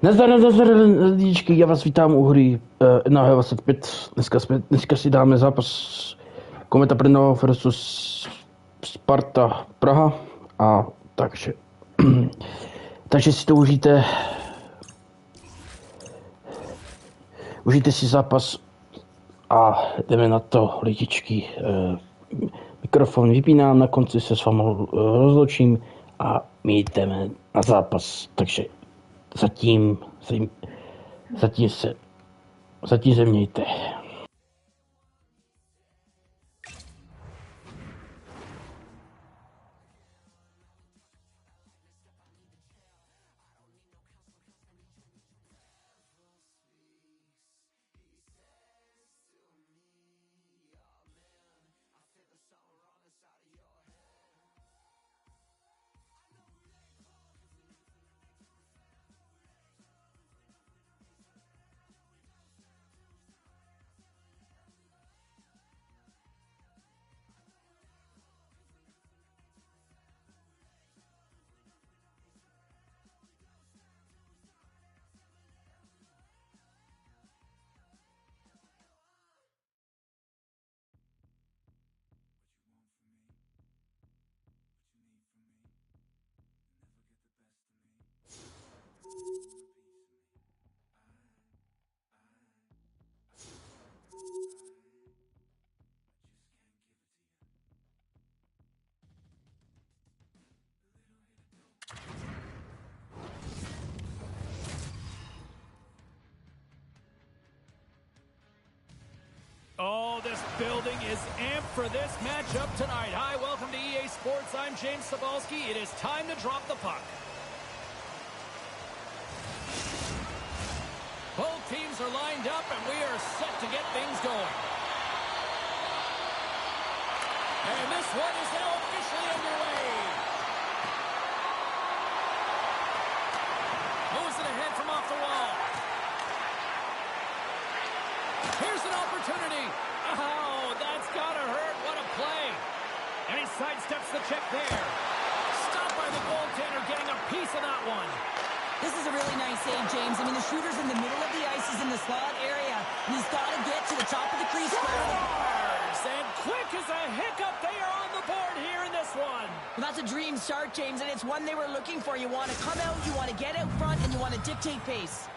Nazdar, lidičky, já vás vítám u hry Nhl25. Dneska si dáme zápas Kometa Brno versus Sparta Praha. A takže si to užijte. Užijte si zápas a jdeme na to, lidičky. Mikrofon vypínám, na konci se s vámi rozloučím a my jdeme na zápas. Takže zatím se mějte. Oh, this building is amped for this matchup tonight. Hi, welcome to EA Sports. I'm James Cebulski. It is time to drop the puck. Both teams are lined up, and we are set to get things going. And this one is now officially underway. Moves it ahead from off the wall. Here's an opportunity. Oh, that's gotta hurt. What a play. And he sidesteps the check there. Stopped by the goaltender, getting a piece of that one. This is a really nice save, James. I mean, the shooter's in the middle of the ice. He's in the slot area. And he's got to get to the top of the crease. And quick as a hiccup, they are on the board here in this one. Well, that's a dream start, James, and it's one they were looking for. You want to come out, you want to get out front, and you want to dictate pace.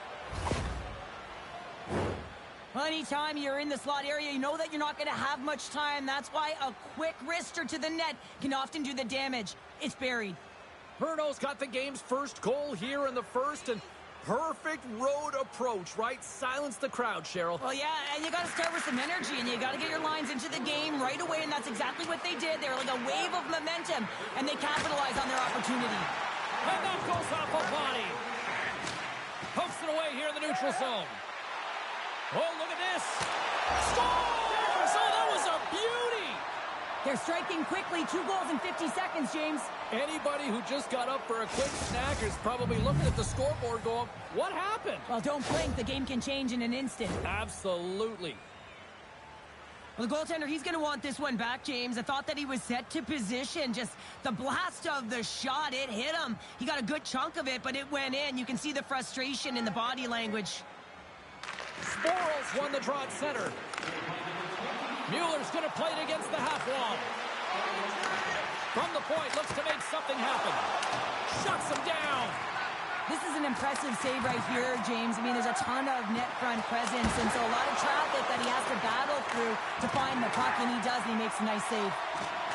Well, anytime you're in the slot area, you know that you're not going to have much time. That's why a quick wrister to the net can often do the damage. It's buried. Brno's got the game's first goal here in the first, and perfect road approach, right? Silence the crowd, Cheryl. Well, yeah, and you got to start with some energy, and you got to get your lines into the game right away, and that's exactly what they did. They were like a wave of momentum, and they capitalized on their opportunity. And that goes off a body. Pokes it away here in the neutral zone. Oh, look at this. Scores! Oh, that was a beauty! They're striking quickly. 2 goals in 50 seconds, James. Anybody who just got up for a quick snack is probably looking at the scoreboard going, what happened? Well, don't blink. The game can change in an instant. Absolutely. Well, the goaltender, he's going to want this one back, James. I thought that he was set to position. Just the blast of the shot, it hit him. He got a good chunk of it, but it went in. You can see the frustration in the body language. Sporles won the draw at center. Mueller's going to play it against the half wall. From the point, looks to make something happen. Shuts him down. This is an impressive save right here, James. I mean, there's a ton of net front presence, and so a lot of traffic that he has to battle through to find the puck, and he does, and he makes a nice save.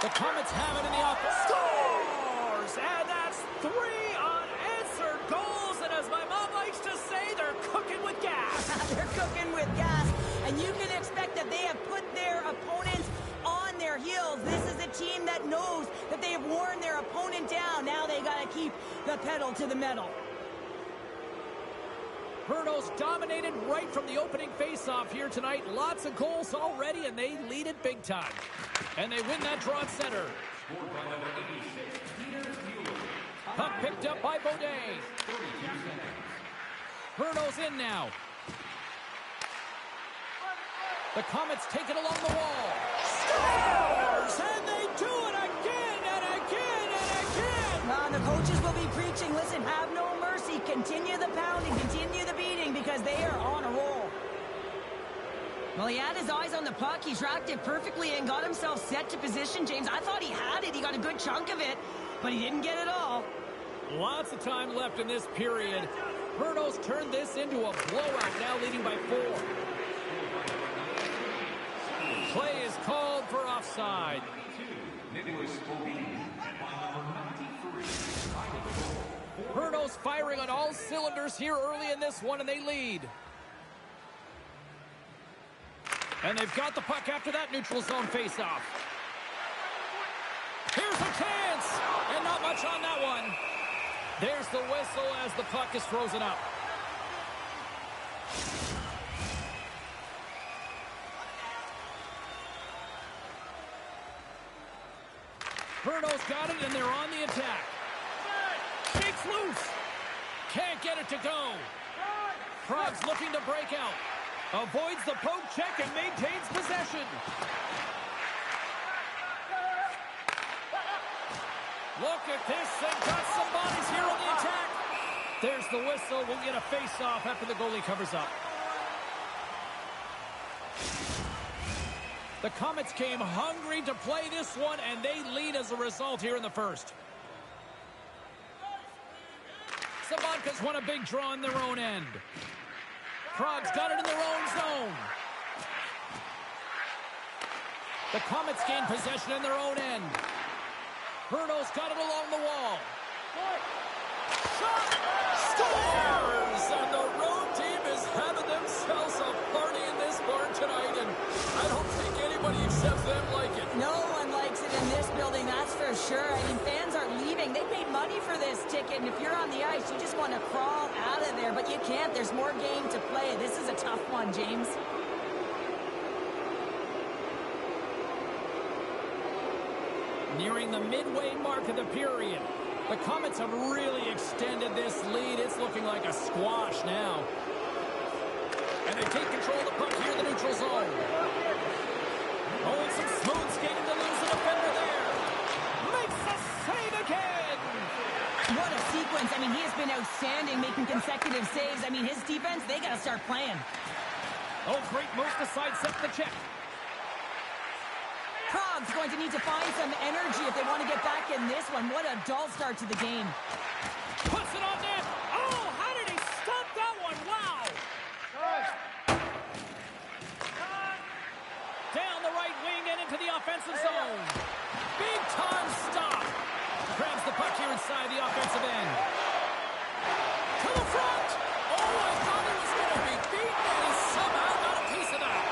The Comets have it in the offense. Scores! And that's 3 unanswered goals, and as my mom likes to say, they're cooking with gas. They're cooking with gas, and you can expect that they have put their opponents on their heels. This is a team that knows that they have worn their opponent down. Now they got to keep the pedal to the metal. Brno's dominated right from the opening faceoff here tonight. Lots of goals already, and they lead it big time. And they win that draw at center. Puck picked up by Baudet. Brno's in now. The Comets take it along the wall. Scores! And they do it again and again and again! The coaches will be preaching, listen, have no mercy. Absolutely. Continue the pounding, continue the beating, because they are on a roll. Well, he had his eyes on the puck. He tracked it perfectly and got himself set to position, James. I thought he had it. He got a good chunk of it, but he didn't get it all. Lots of time left in this period. Brno's turned this into a blowout, now leading by 4. Play is called for offside. Brno's firing on all cylinders here early in this one, and they lead. And they've got the puck after that neutral zone faceoff. Here's a chance! And not much on that one. There's the whistle as the puck is frozen up. Brno's got it, and they're on the attack. Shakes loose. Can't get it to go. Prague's looking to break out. Avoids the poke check and maintains possession. Look at this. They've got some bodies here on the attack. There's the whistle. We'll get a face-off after the goalie covers up. The Komets came hungry to play this one, and they lead as a result here in the first. Sabanka's won a big draw in their own end. Prague's got it in their own zone. The Komets gain possession in their own end. Brno's got it along the wall. Shot! Scores! And the road team is having themselves a party in this barn tonight, and I don't think anybody except them like it. No one likes it in this building, that's for sure. I mean, fans are leaving. They paid money for this ticket, and if you're on the ice, you just want to crawl out of there, but you can't. There's more game to play. This is a tough one, James. Nearing the midway mark of the period. The Komets have really extended this lead. It's looking like a squash now. And they take control of the puck here in the neutral zone. Oh, and some smooth skating to lose the defender there. Makes the save again. What a sequence. I mean, he has been outstanding, making consecutive saves. I mean, his defense, they got to start playing. Oh, great move to sidestep the check. Prague's going to need to find some energy if they want to get back in this one. What a dull start to the game. Puts it on net. Oh, how did he stop that one? Wow. Down the right wing and into the offensive zone. Big time stop. Grabs the puck here inside the offensive end. To the front. Oh, I thought he was going to be beaten, and he somehow got a piece of that.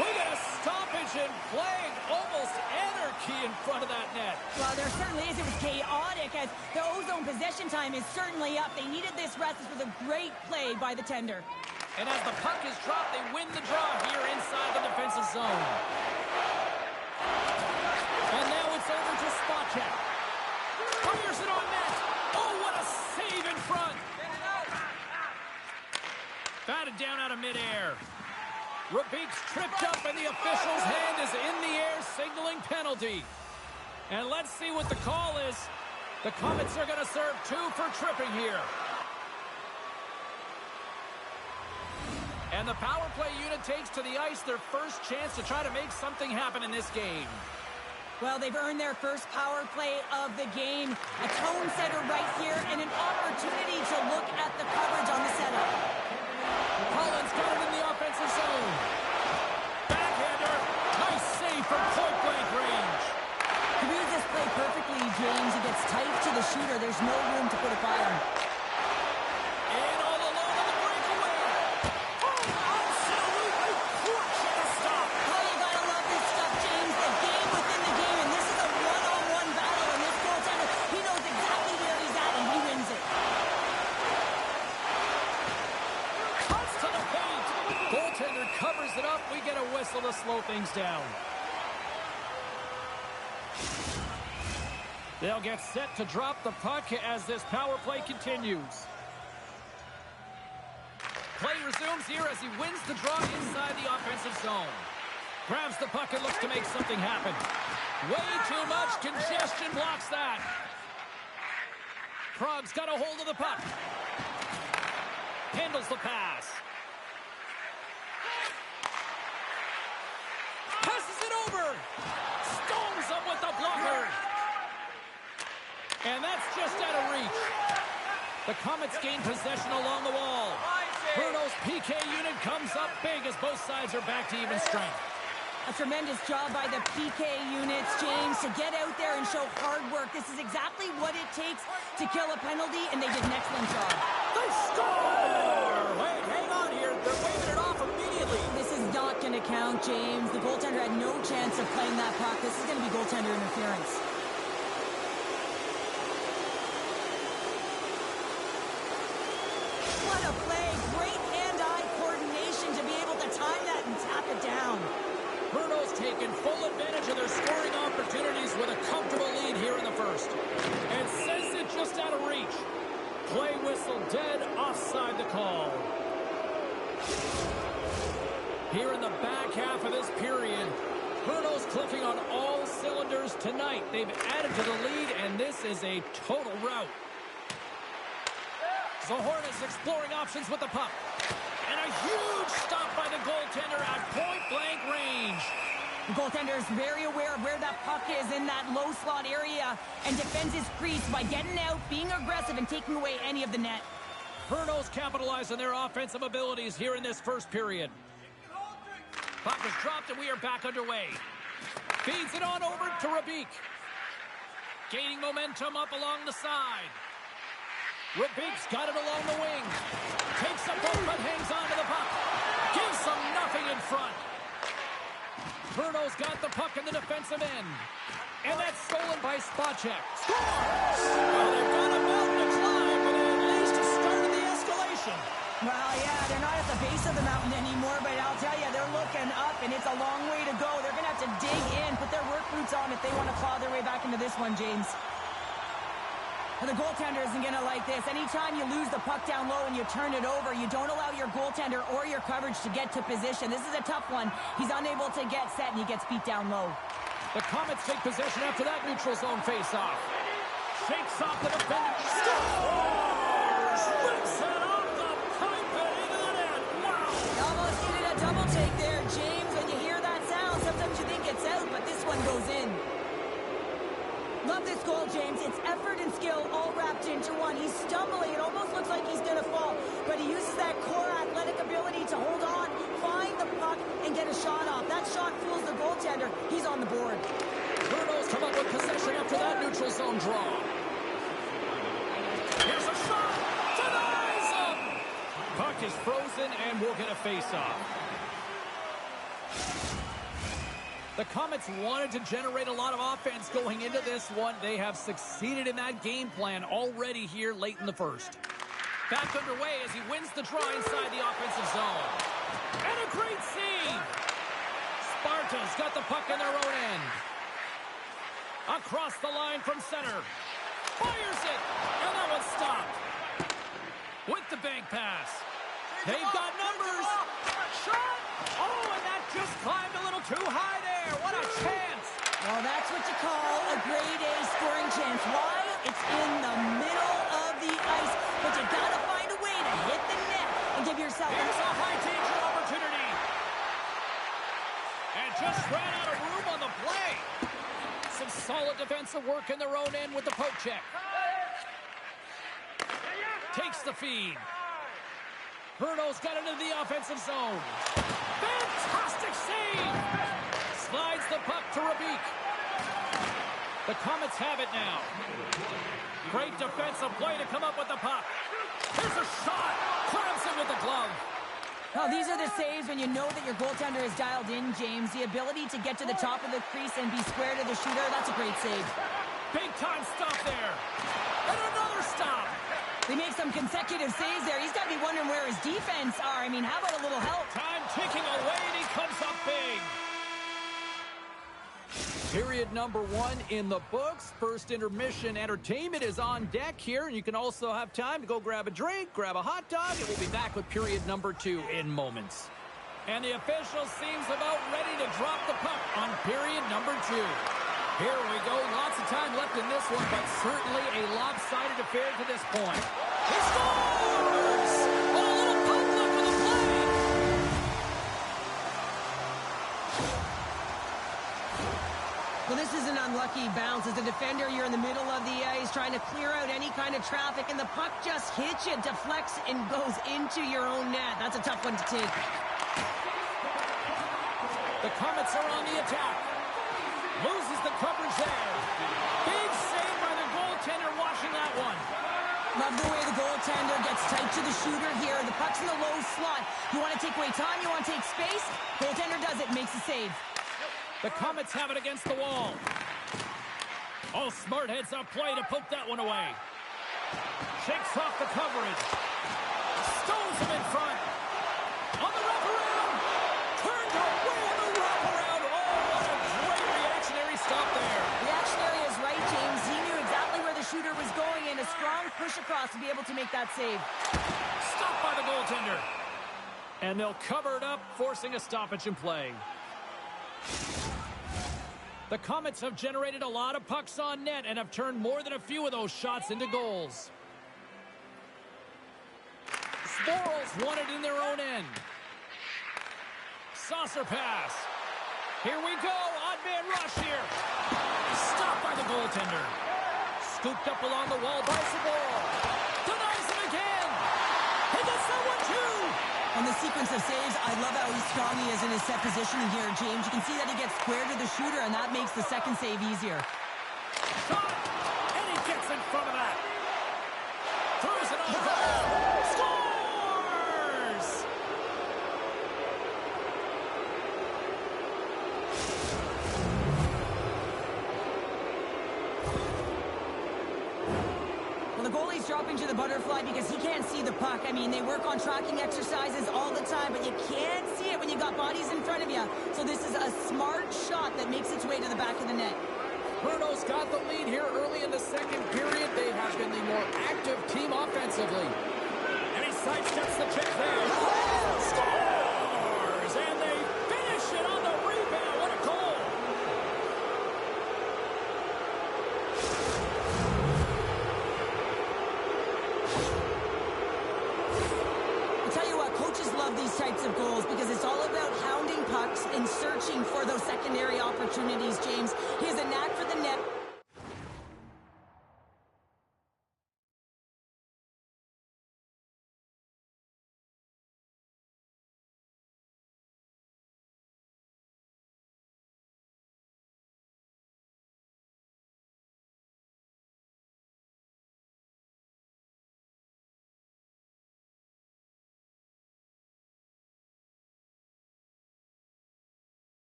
We got a stoppage in play. Almost anarchy in front of that net. Well, there certainly is. It was chaotic as the ozone possession time is certainly up. They needed this rest. This was a great play by the tender. And as the puck is dropped, they win the draw here inside the defensive zone. And now it's over to spot check. Fires it on net. Oh, what a save in front. Batted down out of midair. Rabik's tripped up, and the official's hand is in the air, signaling penalty. And let's see what the call is. The Komets are going to serve 2 for tripping here. And the power play unit takes to the ice their first chance to try to make something happen in this game. Well, they've earned their first power play of the game. A tone setter right here, and an opportunity to look at the coverage on the setup. Collins got it in the offensive zone. Backhander. Nice save from point-blank range. He reads this play perfectly, James. He gets tight to the shooter. There's no room to put it by him. And all alone on the breakaway. Oh, absolutely crushing a stop. Oh, you gotta love this stuff, James. The game within the game, and this is a one-on-one battle, and this goaltender, he knows exactly where he's at, and he wins it. Goaltender covers it up. We get a whistle to slow things down. They'll get set to drop the puck as this power play continues. Play resumes here as he wins the draw inside the offensive zone. Grabs the puck and looks to make something happen. Way too much congestion blocks that. Prague's got a hold of the puck. Handles the pass. Passes it over. Stones him with the blocker. And that's just out of reach. The Comets gain possession along the wall. Brno's PK unit comes up big as both sides are back to even strength. A tremendous job by the PK units, James, to get out there and show hard work. This is exactly what it takes to kill a penalty, and they did an excellent job. They score! Wait, hang on here. They're waving it off immediately. This is not going to count, James. The goaltender had no chance of playing that puck. This is going to be goaltender interference. What a play. Great hand-eye coordination to be able to time that and tap it down. Brno's taken full advantage of their scoring opportunities with a comfortable lead here in the first. And sends it just out of reach. Play whistle dead, offside the call. Here in the back half of this period, Brno's clicking on all cylinders tonight. They've added to the lead, and this is a total rout. The Hornets exploring options with the puck. And a huge stop by the goaltender at point-blank range. The goaltender is very aware of where that puck is in that low slot area and defends his crease by getting out, being aggressive, and taking away any of the net. Brno's capitalized on their offensive abilities here in this first period. Puck is dropped and we are back underway. Feeds it on over to Rabik. Gaining momentum up along the side. Rabik's got it along the wing. Takes a poke but hangs on to the puck. Gives them nothing in front. Brno's got the puck in the defensive end. And that's stolen by Spacek. Scores! Well, they've got a mountain to climb, but at least started the escalation. Well, yeah, they're not at the base of the mountain anymore, but I'll tell you, they're looking up, and it's a long way to go. They're going to have to dig in, put their work boots on if they want to claw their way back into this one, James. And the goaltender isn't going to like this. Anytime you lose the puck down low and you turn it over, you don't allow your goaltender or your coverage to get to position. This is a tough one. He's unable to get set, and he gets beat down low. The Comets take possession after that neutral zone face-off. Shakes off the defender. Scores! Rips it off the pipe and into the net. Wow! You almost needed a double take there, James. When you hear that sound, sometimes you think it's out, but this one goes in. Love this goal, James. It's effort and skill all wrapped into one. He's stumbling. It almost looks like he's going to fall, but he uses that core athletic ability to hold on, find the puck, and get a shot off. That shot fools the goaltender. He's on the board. Brno's come up with possession after that neutral zone draw. Here's a shot. Denies him. Puck is frozen, and we'll get a face-off. The Comets wanted to generate a lot of offense going into this one. They have succeeded in that game plan already here late in the first. Back underway as he wins the draw inside the offensive zone. And a great save! Sparta's got the puck in their own end. Across the line from center. Fires it! And that one's stopped. With the bank pass. They've got numbers. Shot! Oh, and that just climbed a little too high there. What a chance! Well, that's what you call a grade A scoring chance. Why? It's in the middle of the ice, but you gotta find a way to hit the net and give yourself Here's a high danger opportunity. And just ran out of room on the play. Some solid defensive work in their own end with the poke check. Takes the feed. Brno's got into the offensive zone. Fantastic save! Slides the puck to Rabik. The Comets have it now. Great defensive play to come up with the puck. Here's a shot. Grabs it with the glove. Now, these are the saves when you know that your goaltender is dialed in, James. The ability to get to the top of the crease and be square to the shooter, that's a great save. Big time stop there. And another stop. They make some consecutive saves there. He's got to be wondering where his defense are. I mean, how about a little help? Time ticking away, and he comes up big. Period number 1 in the books. First intermission entertainment is on deck here, and you can also have time to go grab a drink, grab a hot dog, and we'll be back with period number 2 in moments. And the official seems about ready to drop the puck on period number 2. Here we go. Lots of time left in this one, but certainly a lopsided affair to this point. He scores! Well, this is an unlucky bounce. As a defender, you're in the middle of the ice trying to clear out any kind of traffic, and the puck just hits you, deflects, and goes into your own net. That's a tough one to take. The Komets are on the attack. Loses the coverage there. Big save by the goaltender washing that one. Love the way the goaltender gets tight to the shooter here. The puck's in the low slot. You want to take away time, you want to take space. Goaltender does it, makes a save. The Komets have it against the wall. Oh, smart heads up play to poke that one away. Shakes off the coverage. Stones him in front. On the wraparound. Turned away on the wraparound. Oh, what a great reactionary stop there. Reactionary is right, James. He knew exactly where the shooter was going, and a strong push across to be able to make that save. Stopped by the goaltender. And they'll cover it up, forcing a stoppage in play. The Komets have generated a lot of pucks on net and have turned more than a few of those shots into goals. Sporals won it in their own end. Saucer pass. Here we go. Odd man rush here. Stopped by the goaltender. Scooped up along the wall by Sporals. Denies him again. He gets that one too. On the sequence of saves, I love how strong he is in his set positioning here, James. You can see that he gets square to the shooter, and that makes the second save easier. Shot! And he gets in front of that. Throws it on goal. Scores! Well, the goalie's dropping to the butterfly because he can't see the puck. I mean, they work on tracking exercises all the time, but you can't see it when you got bodies in front of you. So this is a smart shot that makes its way to the back of the net. Brno's got the lead here early in the second period. They have been the more active team offensively. And he sidesteps the check there. Scores! And they finish it on the rebound. What a goal! I'll tell you what, coaches love these types of goals because it's all about hounding pucks and searching for those secondary opportunities, James. He has a knack for the net.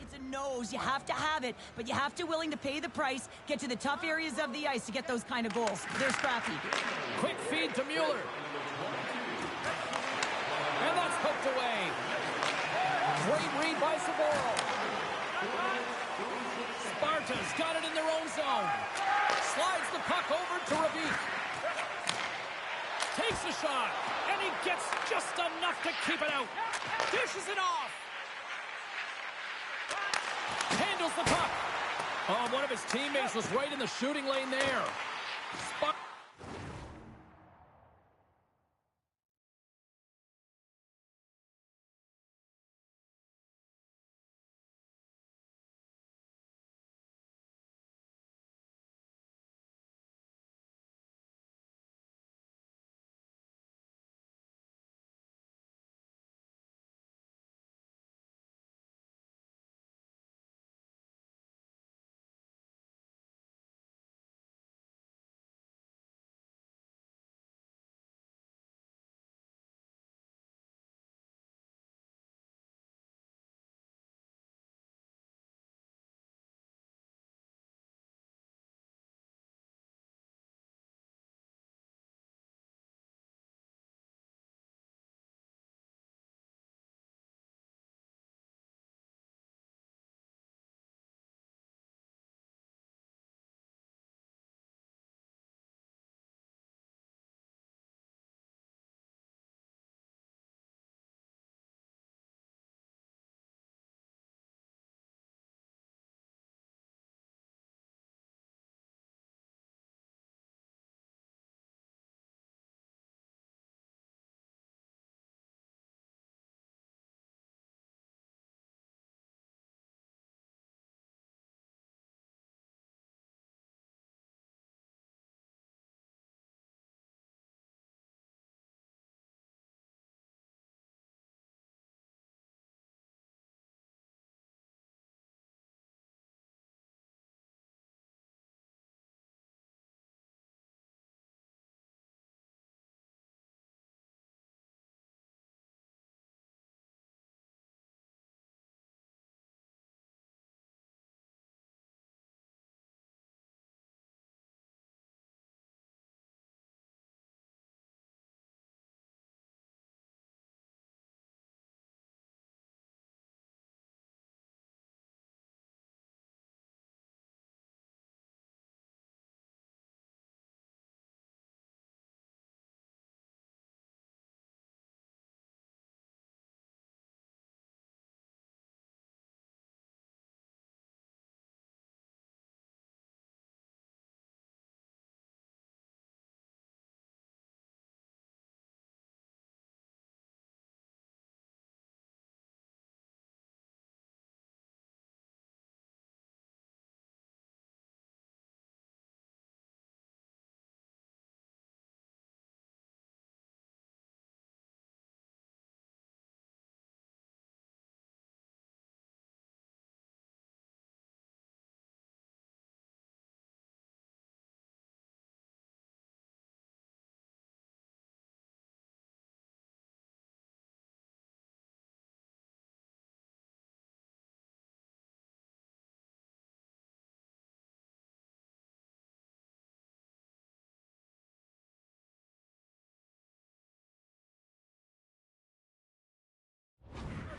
It's a nose. You have to have it, but you have to willing to pay the price, get to the tough areas of the ice to get those kind of goals. They're scrappy. Quick feed to Mueller. And that's hooked away. Great read by Saboro. Sparta's got it in their own zone. Slides the puck over to Ravik. Takes a shot, and he gets just enough to keep it out. Dishes it off. Handles the puck. Oh, one of his teammates was right in the shooting lane there.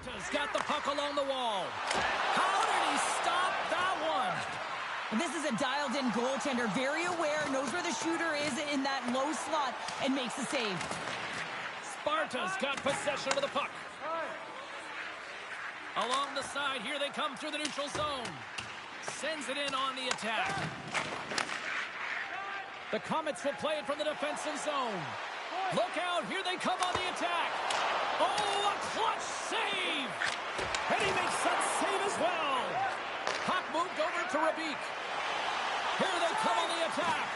Sparta's got the puck along the wall. How did he stop that one? And this is a dialed-in goaltender, very aware, knows where the shooter is in that low slot, and makes the save. Sparta's got possession of the puck. Along the side, here they come through the neutral zone. Sends it in on the attack. The Komets will play it from the defensive zone. Look out, here they come on the attack. Oh, a clutch save! And he makes that save as well. Puck moved over to Rabik. Here they come on the attack.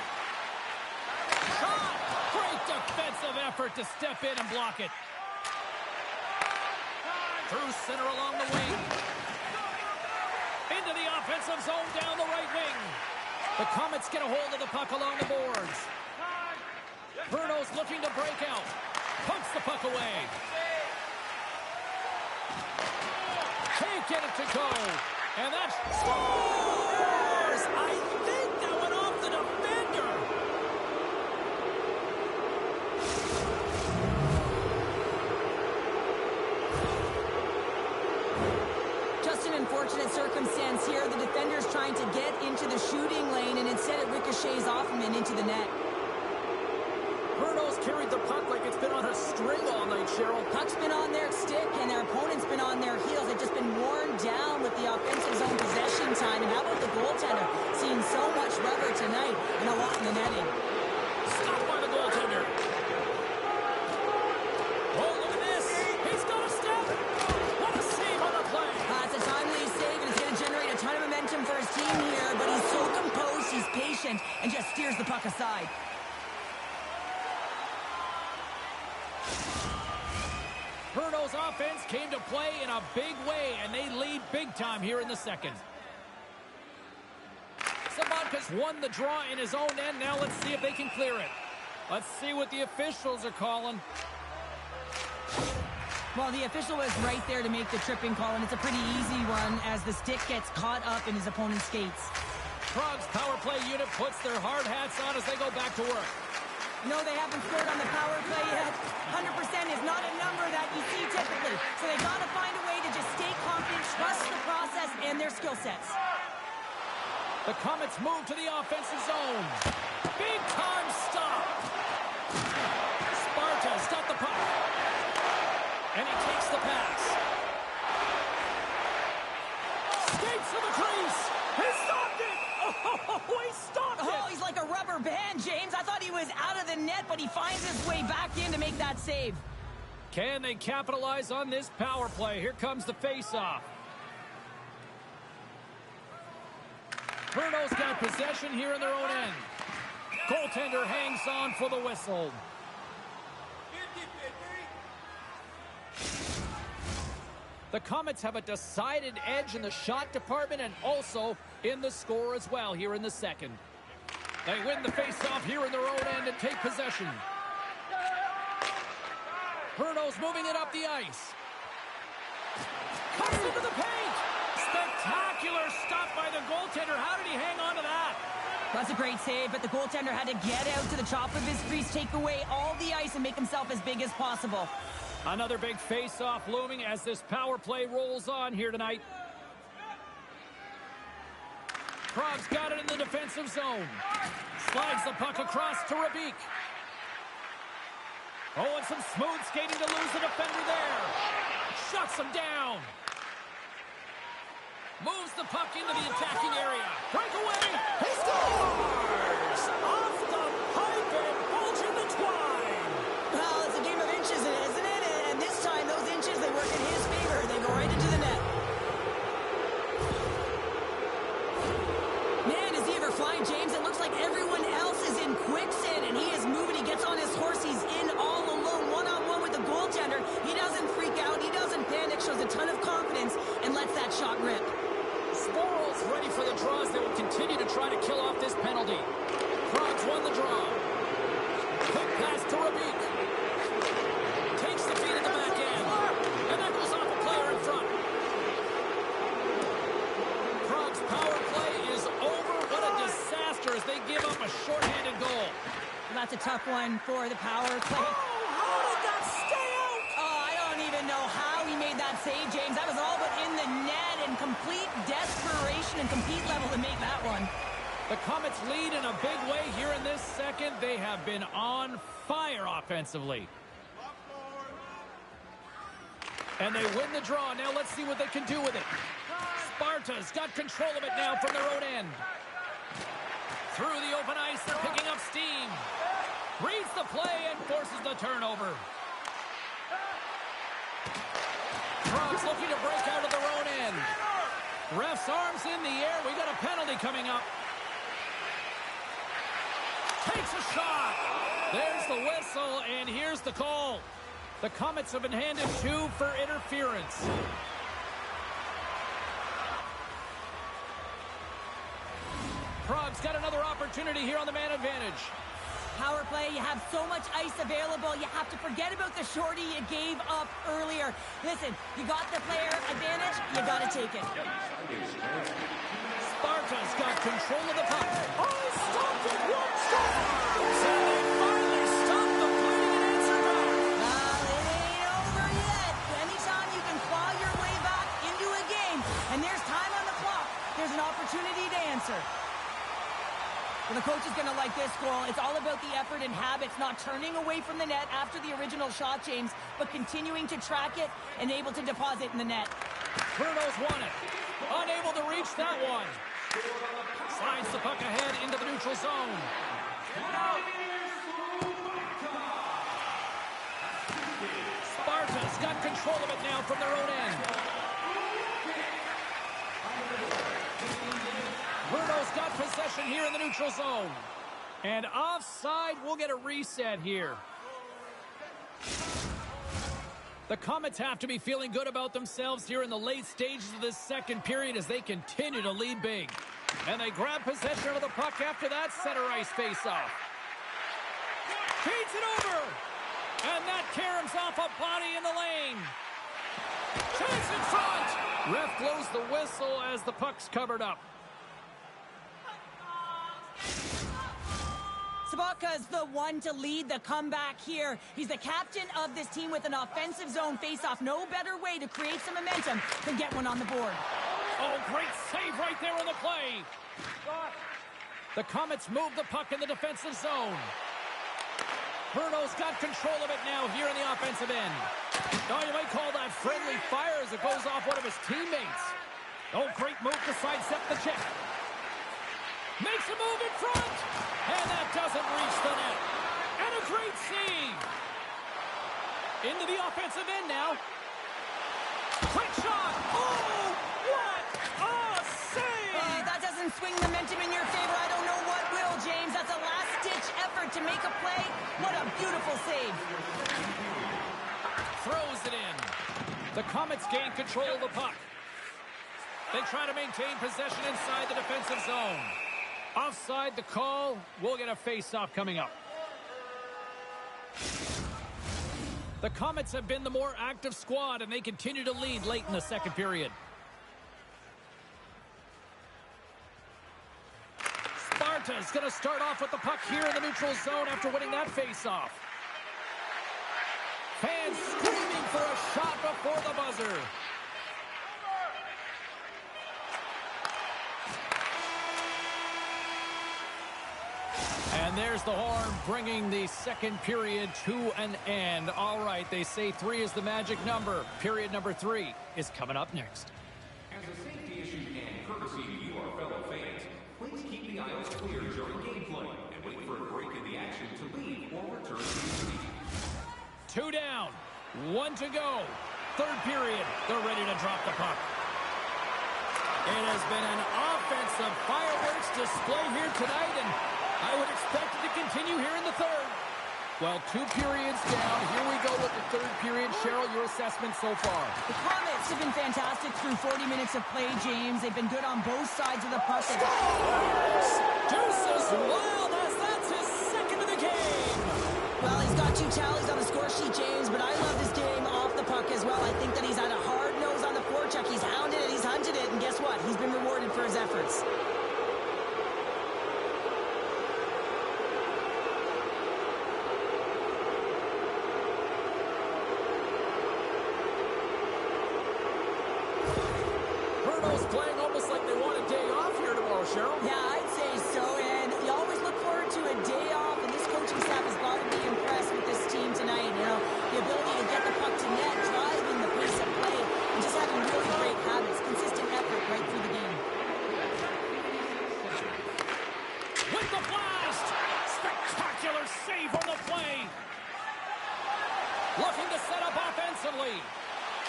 Shot! Great defensive effort to step in and block it. Through center along the wing. Into the offensive zone down the right wing. The Komets get a hold of the puck along the boards. Brno's looking to break out. Pumps the puck away. Can't get it to go. And that scores! I think that went off the defender. Just an unfortunate circumstance here. The defender's trying to get into the shooting lane, and instead it ricochets off him and into the net. Brno's carried the puck like it's been on her string all night, Cheryl. Puck's been on their stick, and their opponent's been on their heels. They've just been worn down with the offensive zone possession time. And how about the goaltender? Seeing so much rubber tonight and a lot in the netting. Stopped by the goaltender. Oh, look at this. He's got a step. What a save on the play. It's a timely save, and it's going to generate a ton of momentum for his team here. But he's so composed, he's patient, and just steers the puck aside. Brno's offense came to play in a big way, and they lead big time here in the second. Sabanka's won the draw in his own end. Now let's see if they can clear it. Let's see what the officials are calling. Well, the official was right there to make the tripping call, and it's a pretty easy one as the stick gets caught up in his opponent's skates. Prague's power play unit puts their hard hats on as they go back to work. No, they haven't scored on the power play yet. 100% is not a number that you see typically. So they got to find a way to just stay confident, trust the process and their skill sets. The Komets move to the offensive zone. Big time stop. Sparta's got the puck. And he takes the pass. Skates to the crease. He stopped it. Oh, he stopped it. Oh, he's like a rubber band, James. I thought he was out of the net, but he finds his way back in to make that save. Can they capitalize on this power play? Here comes the face-off. Brno's got possession here in their own end. Goaltender hangs on for the whistle. The Komets have a decided edge in the shot department and also in the score as well here in the second. They win the face-off here in their own end and take possession. Brno's moving it up the ice. Cuts into the paint. Spectacular stop by the goaltender. How did he hang on to that? That's a great save, but the goaltender had to get out to the top of his crease, take away all the ice, and make himself as big as possible. Another big face-off looming as this power play rolls on here tonight. Prague's got it in the defensive zone. Slides the puck across to Rabik. Oh, and some smooth skating to lose the defender there. Shuts him down. Moves the puck into the attacking area. Breakaway. He scores! Off the pipe and bulging the twine. Well, it's a game of inches, isn't it? And this time, those inches, they work in his favor. They go right into the net. Man, is he ever flying, James? It looks like everyone else is in quicksand, and he is moving. He gets on his horse. He's in all alone, one-on-one with the goaltender. He doesn't freak out. He doesn't panic. Shows a ton of confidence and lets that shot rip. Sporal's ready for the draws. They will continue to try to kill off this penalty. Prague's won the draw. Quick pass to Rabik. Takes the feed at the back end. And that goes off a player in front. Prague's power play is over. What a disaster as they give up a shorthanded goal. Well, that's a tough one for the power play. Oh, how did that stay out? Oh, I don't even know how he made that save, James. That was all but in the net, and complete desperation and compete level to make that one. The Komets lead in a big way here in this second. They have been on fire offensively. And they win the draw. Now let's see what they can do with it. Sparta's got control of it now from their own end. Through the open ice, they're picking up steam. Reads the play and forces the turnover. Frogs looking to break out of their own end. Ref's arms in the air. We got a penalty coming up. Takes a shot. There's the whistle, and here's the call. The Komets have been handed 2 for interference. Prague's got another opportunity here on the man advantage. Power play, you have so much ice available, you have to forget about the shorty you gave up earlier. Listen, you got the player advantage, you got to take it. Sparta's got control of the puck. Oh, he stopped it! What stop? So they finally stopped the fighting and answer back. It ain't over yet. Anytime you can claw your way back into a game, and there's time on the clock, there's an opportunity to answer. Well, the coach is going to like this goal. It's all about the effort and habits, not turning away from the net after the original shot, James, but continuing to track it and able to deposit in the net. Brno's won it. Unable to reach that one. Slides the puck ahead into the neutral zone. Sparta's got control of it now from their own end. Brno's got possession here in the neutral zone. And offside, we'll get a reset here. The Komets have to be feeling good about themselves here in the late stages of this second period as they continue to lead big. And they grab possession of the puck after that center ice face-off. Feeds it over! And that caroms off a body in the lane. Chase in front! Ref blows the whistle as the puck's covered up. Sabaka's the one to lead the comeback here. He's the captain of this team with an offensive zone face-off. No better way to create some momentum than get one on the board. Oh, great save right there on the play. The Komets move the puck in the defensive zone. Brno's got control of it now here in the offensive end. Oh, you might call that friendly fire as it goes off one of his teammates. Oh, great move to sidestep the check. Makes a move in front. And that doesn't reach the net. And a great save. Into the offensive end now. Quick shot. Oh, what a save. That doesn't swing momentum in your favor. I don't know what will, James. That's a last-ditch effort to make a play. What a beautiful save. Throws it in. The Komets gain control of the puck. They try to maintain possession inside the defensive zone. Offside the call. We'll get a face-off coming up. The Komets have been the more active squad, and they continue to lead late in the second period. Sparta's going to start off with the puck here in the neutral zone after winning that face-off. Fans screaming for a shot before the buzzer. And there's the horn, bringing the second period to an end. All right, they say 3 is the magic number. Period number 3 is coming up next. As a safety issue and courtesy to you, our fellow fans, please keep the aisles clear during gameplay and wait for a break in the action to leave or return to the seat. 2 down, 1 to go. Third period, they're ready to drop the puck. It has been an offensive fireworks display here tonight, and I would expect it to continue here in the third. Well, 2 periods down. Here we go with the third period. Cheryl, your assessment so far? The Komets have been fantastic through 40 minutes of play, James. They've been good on both sides of the puck. Deuces Wild as that's his second of the game. Well, he's got 2 tallies on the score sheet, James, but I love this game off the puck as well. I think that he's had a hard nose on the forecheck. He's hounded it, he's hunted it, and guess what? He's been rewarded for his efforts. with the blast. Spectacular save on the play. Looking to set up offensively.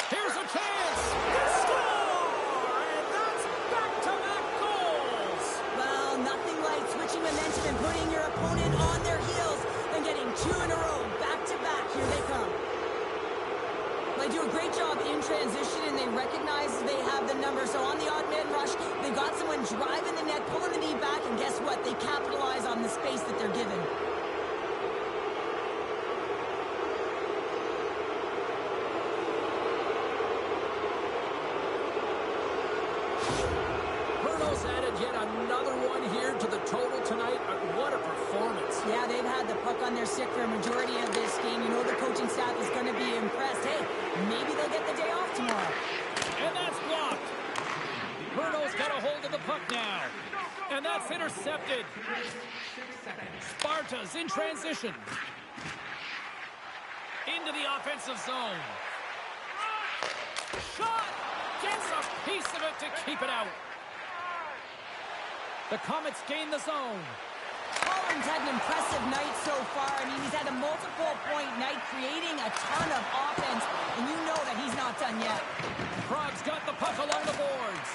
Here's a chance. They score! And that's back-to-back goals. Well, nothing like switching momentum and putting your opponent on their heels and getting two in a row. Back-to-back. Here they come. They do a great job in transition, and they recognize they have the number. So on the odd man rush, they got someone driving the net, pulling the knee back, and guess what? They capitalize on the space that they're given. Brno's added yet another one here to the total tonight. What a performance. Yeah, they've had the puck on their stick for a majority of this game. You know the coaching staff is going to be impressed. Hey, maybe they'll get the day off tomorrow. And that's blocked. Brno's got a hold of the puck now. And that's intercepted. Sparta's in transition. Into the offensive zone. Shot! Gets a piece of it to keep it out. The Komets gain the zone. Collins had an impressive night so far. I mean, he's had a multiple-point night, creating a ton of offense, and you know that he's not done yet. Prague's got the puck along the boards.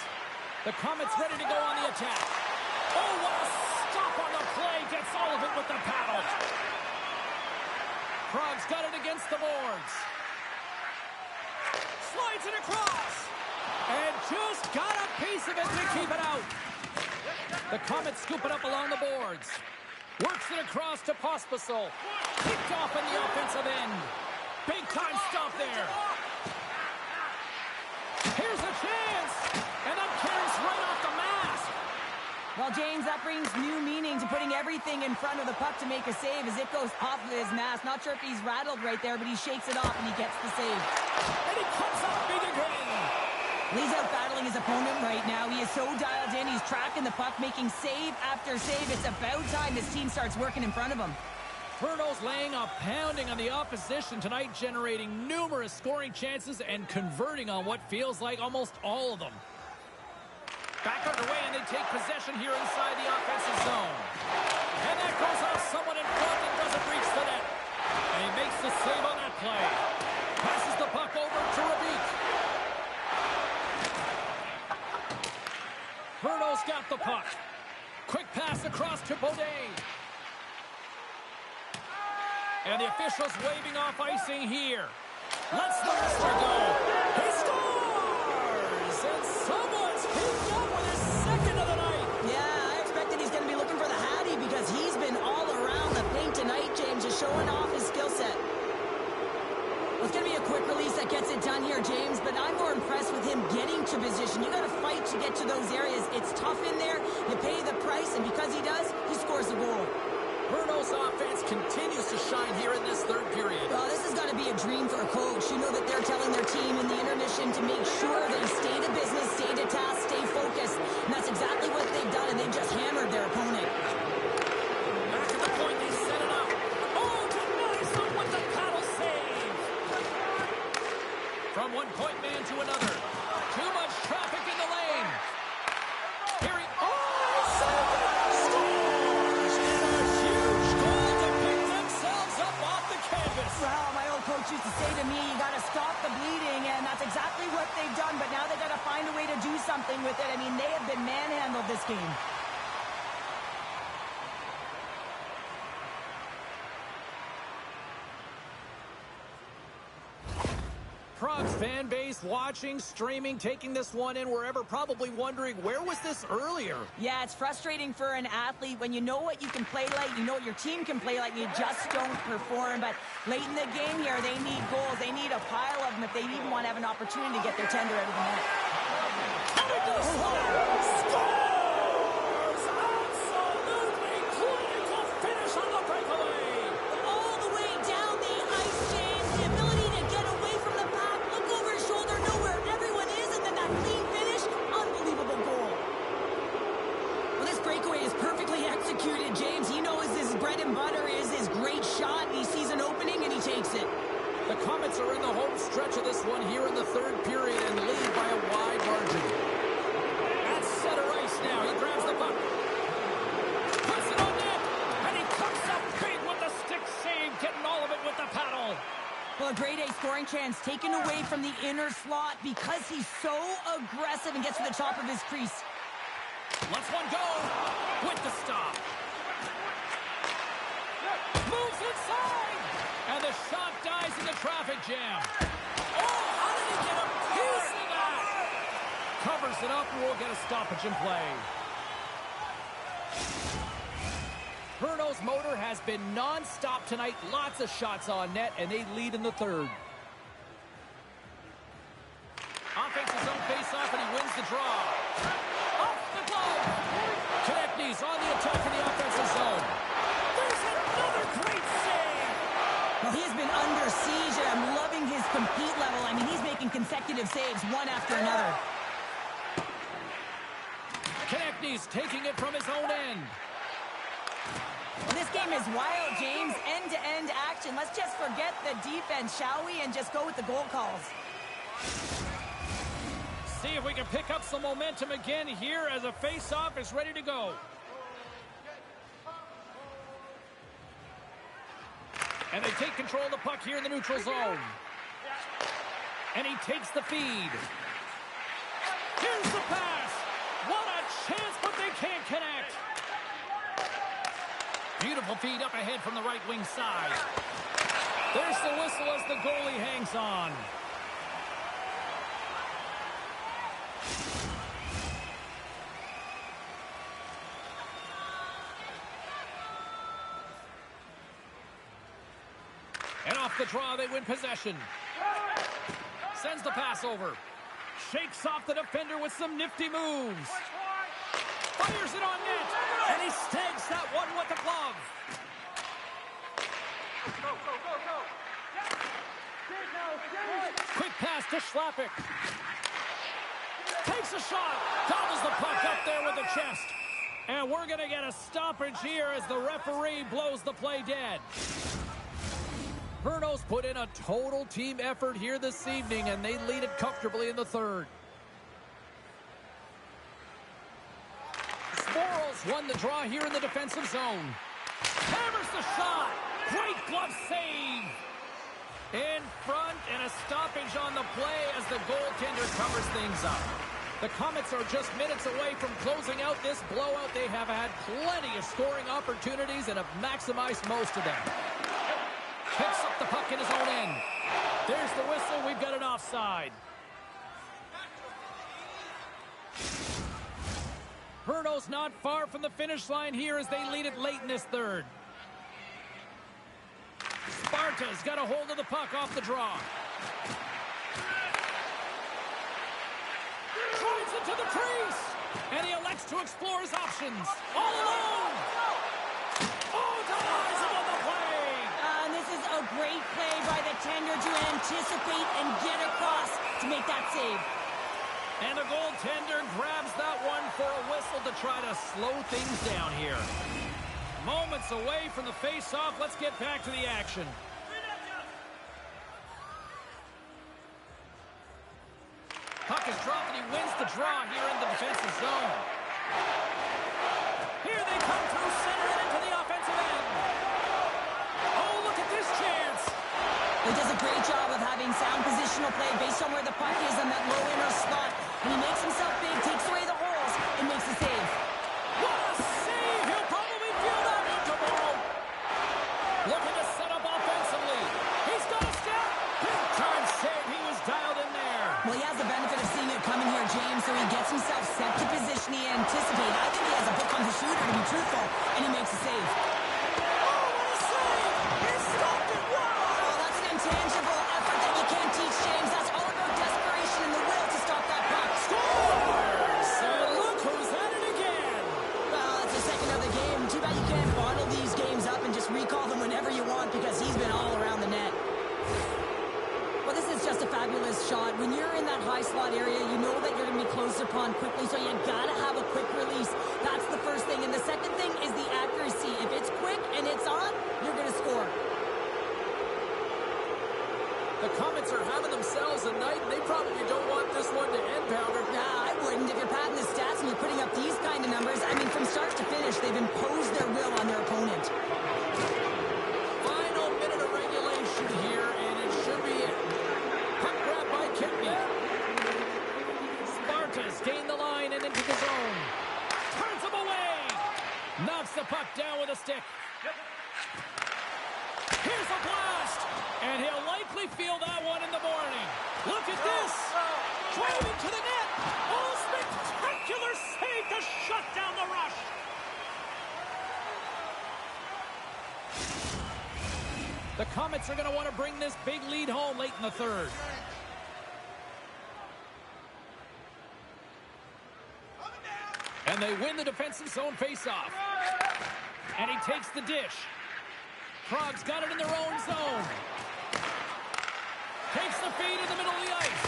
The Komets ready to go on the attack. Oh, what a stop on the play. Gets all of it with the paddle. Prague's got it against the boards. Slides it across. And just got a piece of it to keep it out. The Komets scoop it up along the boards. Works it across to Pospisil. Kicked off in the offensive end. Big time stop there. Here's a chance. And that carries right off the mask. Well, James, that brings new meaning to putting everything in front of the puck to make a save as it goes off of his mask. Not sure if he's rattled right there, but he shakes it off and he gets the save. And he comes up big again. He's out battling his opponent right now. He is so dialed in. He's tracking the puck, making save after save. It's about time his team starts working in front of him. Brno's laying a pounding on the opposition tonight, generating numerous scoring chances and converting on what feels like almost all of them. Back underway, and they take possession here inside the offensive zone. And that goes off someone in front and doesn't reach the net. And he makes the save on that play. Passes the puck over to Rabik. Brno's got the puck. Quick pass across to Bodé. And the officials waving off icing here. Let's the wrestler go. He scores! And someone's hooked up with his second of the night. Yeah, I expected he's going to be looking for the Hattie because he's been all around the paint tonight, James, just showing off his skill set. Well, it's going to be a quick release that gets it done here, James, but I'm more impressed with him getting to position. You got to fight to get to those areas. It's tough in there. You pay the price, and because he does, he scores the goal. Brno's offense continues to shine here in this third period. Well, this has got to be a dream for a coach. You know that they're telling their team in the intermission to make sure they stay to business, stay to task, stay focused. And that's exactly what they've done, and they've just hammered their opponent. Back at the point, they set it up. Oh, denies them with the paddle save. From one point man to another. Too much traffic in the lane. Here he... Oh, saved it! Scores! And a huge goal to pick themselves up off the canvas. Well, my old coach used to say to me, you got to stop the bleeding, and that's exactly what they've done, but now they got to find a way to do something with it. I mean, they have been manhandled this game. Prague's fan base watching, streaming, taking this one in wherever, probably wondering, where was this earlier? Yeah, it's frustrating for an athlete when you know what you can play like, you know what your team can play like, you just don't perform. But late in the game here, they need goals. They need a pile of them if they even want to have an opportunity to get their tender out of the net. Scores! Absolutely clinical finish on the breakaway! All the way down the ice, James. The ability to get away from the pack, look over his shoulder, know where everyone is, and then that clean finish. Unbelievable goal. Well, this breakaway is perfectly executed, James. He knows his bread and butter is his great shot. He sees an opening, and he takes it. The Komets are in the home stretch of this one here in the third period and lead by a wide margin. At center ice now. He grabs the puck. Puts it on one chance taken away from the inner slot because he's so aggressive and gets to the top of his crease. Lets one go with the stop. Moves inside. And the shot dies in the traffic jam. Oh, how did he get a piece of that? Covers it up and we'll get a stoppage in play. Brno's motor has been non-stop tonight. Lots of shots on net, and they lead in the third. Offense his own face-off, and he wins the draw. Off the glove. Konechny's on the attack in the offensive zone. There's another great save. Well, he has been under siege, and I'm loving his compete level. I mean, he's making consecutive saves one after another. Konechny's taking it from his own end. Well, this game is wild, James. End-to-end action. Let's just forget the defense, shall we, and just go with the goal calls. See if we can pick up some momentum again here as a face-off is ready to go. And they take control of the puck here in the neutral zone. And he takes the feed. Here's the pass. What a chance, but they can't connect. Beautiful feed up ahead from the right wing side. There's the whistle as the goalie hangs on. And off the draw, they win possession. Sends the pass over. Shakes off the defender with some nifty moves. Fires it on net. And he snags that one with the glove. Quick pass to Schlappick. Takes a shot. Gobbles the puck up there with the chest. And we're going to get a stoppage here as the referee blows the play dead. Brno's put in a total team effort here this evening, and they lead it comfortably in the third. Sporals won the draw here in the defensive zone. Hammers the shot. Great glove save. In front, and a stoppage on the play as the goaltender covers things up. The Comets are just minutes away from closing out this blowout. They have had plenty of scoring opportunities and have maximized most of them. Picks up the puck in his own end. There's the whistle. We've got an offside. Brno's not far from the finish line here as they lead it late in this third. Sparta's got a hold of the puck off the draw. Drives it to the crease. And he elects to explore his options. All alone. Oh, denies him on the play. And this is a great play by the tender to anticipate and get across to make that save. And the goaltender grabs that one for a whistle to try to slow things down here. Moments away from the face-off. Let's get back to the action. Puck is dropped and he wins the draw here in the defensive zone. Here they come through center and into the offensive end. Oh, look at this chance. He does a great job of having sound positional play based on where the puck is on that low inner slot. And he makes himself big, takes away the holes, and makes the save. What a save! He'll probably feel that one tomorrow. Looking to set up offensively. He's got a step. Big time save. He was dialed in there. Well, he has the benefit of seeing it coming here, James, so he gets himself set to position he anticipated. I think he has a hook on the shooter, to be truthful, and he makes a save. Oh, what a save! He stopped it. Wow! Well, that's an intangible effort that you can't teach, James. That's all about desperation and the will to stop that puck. Scores! And look who's at it again. Well, that's the second of the game. Too bad you can't bottle these games up and just recall them whenever you want because he's been all around the net. Well, this is just a fabulous shot. When you're in that high slot area, you know that you're going to be closed upon quickly, so you got to have a quick release. That's the first thing. And the second thing is the accuracy. If it's quick and it's on, you're going to score. The Comets are having themselves a night, and they probably don't want this one to end, Powder. Nah, I wouldn't. If you're padding the stats and you're putting up these kind of numbers, I mean, from start to finish, they've imposed their will on their opponent. Final minute of regulation here, and it should be it. the puck down with a stick. Here's a blast, and he'll likely feel that one in the morning. Look at this. Driving to the net. Oh, spectacular save to shut down the rush. The Komets are going to want to bring this big lead home late in the third. And they win the defensive zone faceoff. And he takes the dish. Prague's got it in their own zone. Takes the feed in the middle of the ice.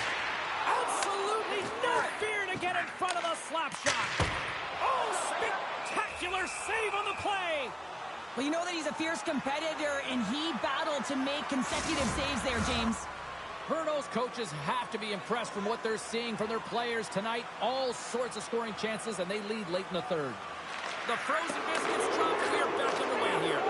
Absolutely no fear to get in front of the slap shot. Oh, spectacular save on the play. Well, you know that he's a fierce competitor, and he battled to make consecutive saves there, James. Brno's coaches have to be impressed from what they're seeing from their players tonight. All sorts of scoring chances, and they lead late in the third. The frozen biscuits drop, and we are back underway here.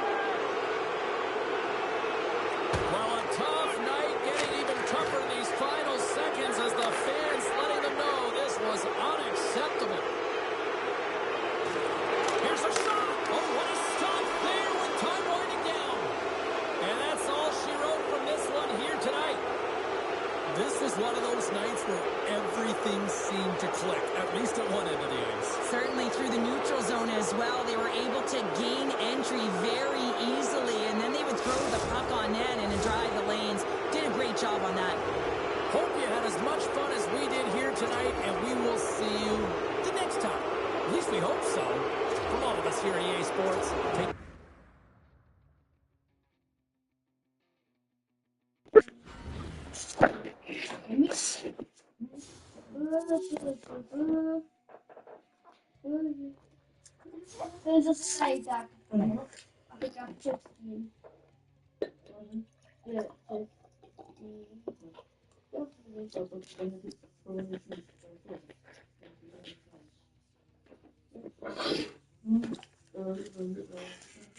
Well, a tough night, getting even tougher in these final seconds as the fans letting them know this was unacceptable. Here's a shot. Oh, what a stop there with time winding down. And that's all she wrote from this one here tonight. This was one of those nights where everything seemed to click, at least at one end of the ice. Certainly through the neutral zone as well. They were able to gain entry very easily, and then they would throw the puck on net and drive the lanes. Did a great job on that. Hope you had as much fun as we did here tonight, and we will see you the next time. At least we hope so. From all of us here at EA Sports, take To je zase tady tak. Abych já předtím.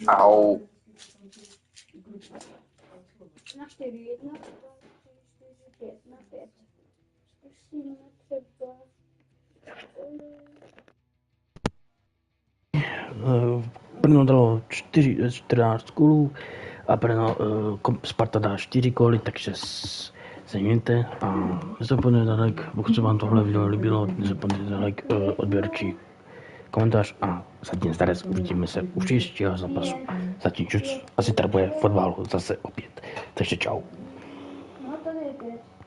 Au. Na 4, 1, 2, 3, 4, 5, na 5. Zkusíme třeba... Brno dalo 14 gólů a Sparta dá 4 góly, takže se mějte a nezapomeňte na like, pokud se vám tohle video líbilo, nezapomeňte na like, odběr či komentář a zatím zdarec, uvidíme se u příštího zápasu. Zatím čus, asi tady bude fotbal zase opět, takže čau. No to je 5.